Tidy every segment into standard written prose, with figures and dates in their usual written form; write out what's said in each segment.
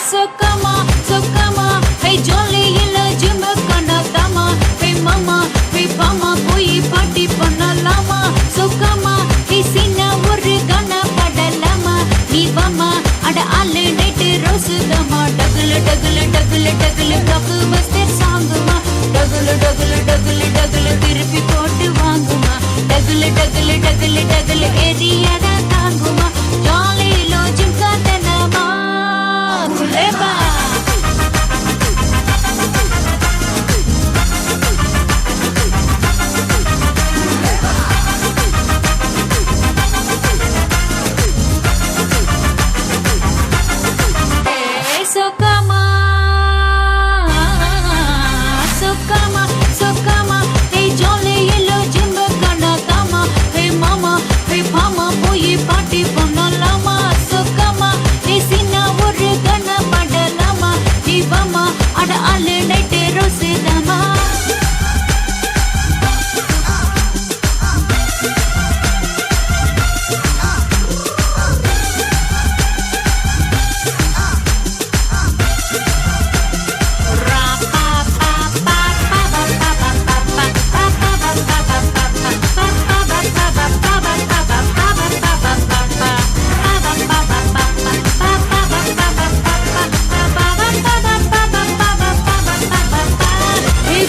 so come on, hey jolly illa gym kanadama, hey mama, hey mama, poi party pannalama, so come on, hey sina oru gana padalama, nee vama, ada all night rose dama, dagul dagul dagul dagul blockbuster song ma, dagul dagul dagul dagul tirpi potu vaanguma, dagul dagul dagul dagul area da taanguma, jolly lo gym kanadama, kuleba. Party பண்ணலாமா சுகமா பேசினா ஒரு கண படலாமா தீபமா அட all night ரோஸ்தாமா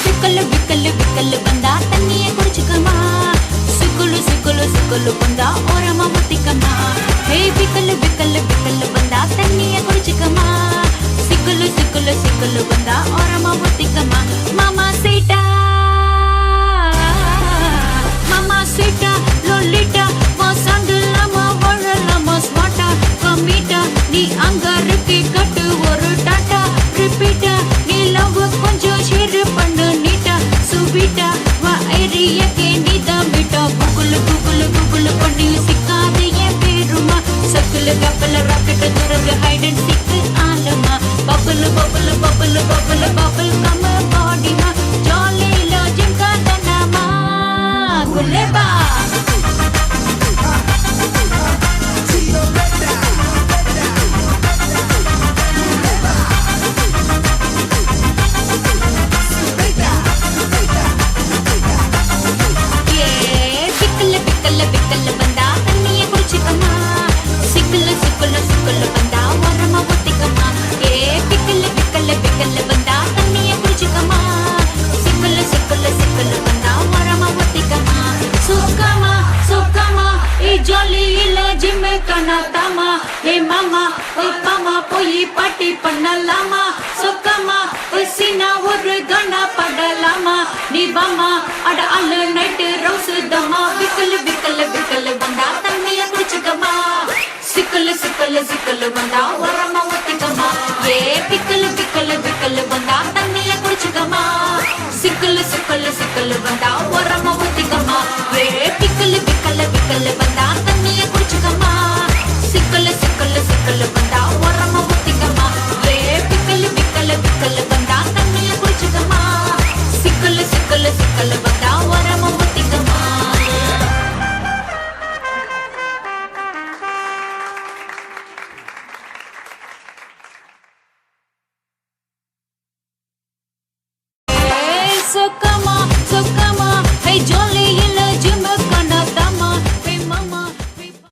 விக்கல் வந்தா தண்ணிய குடிச்சுக்கமா சிக்குலு வந்தா ஓரமா முத்திக்கமா ஹே விக்கல் வந்தா தண்ணிய குடிச்சுக்கமா சிக்குலு வந்தா ஓரமா முத்திக்கமா மாமா சீட்டா லொல்லிட்டா வா சாண்டலாமா வாழலாமா ஸ்மார்ட்டா கம்மிட்டா நீ அங்க இருக்கி கட்டு ஒரு டாட்டா ரிப்பீட்டா நீ லவ் கொஞ்சம் ஷேர் பண்ணு நீட்டா சுபீட்டா வா ஏரியா கேண்டி தம்பிட்டா குகுலு பண்ணி சிக்காது என் பேருமா சக்குலு கப்பல ராக்கெட் துறந்து ஹைட் அண்ட் சீக் ஆலமா பபுல் கம்ம பாடிமா ஜாலி லாஜிம் காதனாமா குலேபா விக்கல் வந்தா தண்ணிய குடிச்சுக்கமா சிக்குலு வந்தா ஓரமா ஒத்திக்கமா ஏ விக்கல் வந்தா தண்ணிய குடிச்சுக்கமா சிக்குலு வந்தா ஓரமா ஒத்திக்கமா சுக்கமா ஏ ஜாலி இல்ல ஜிம் கனாதாமா ஏ மாமா ஓ பாமா போய் பார்ட்டி பண்ணலாமா சுக்கமா சீனா ஒரு கனா படலாமா நீ வாமா அட ஆல் நைட் ரோஸ் தமா விக்கல் வந்தா தண்ணிய குடிச்சுக்கமா சிக்குலு வந்தா ஓரமா ஒத்திக்கமா ஏ விக்கல் வந்தா தண்ணிய குடிச்சுக்கமா சிக்குலு வந்தா ஓரமா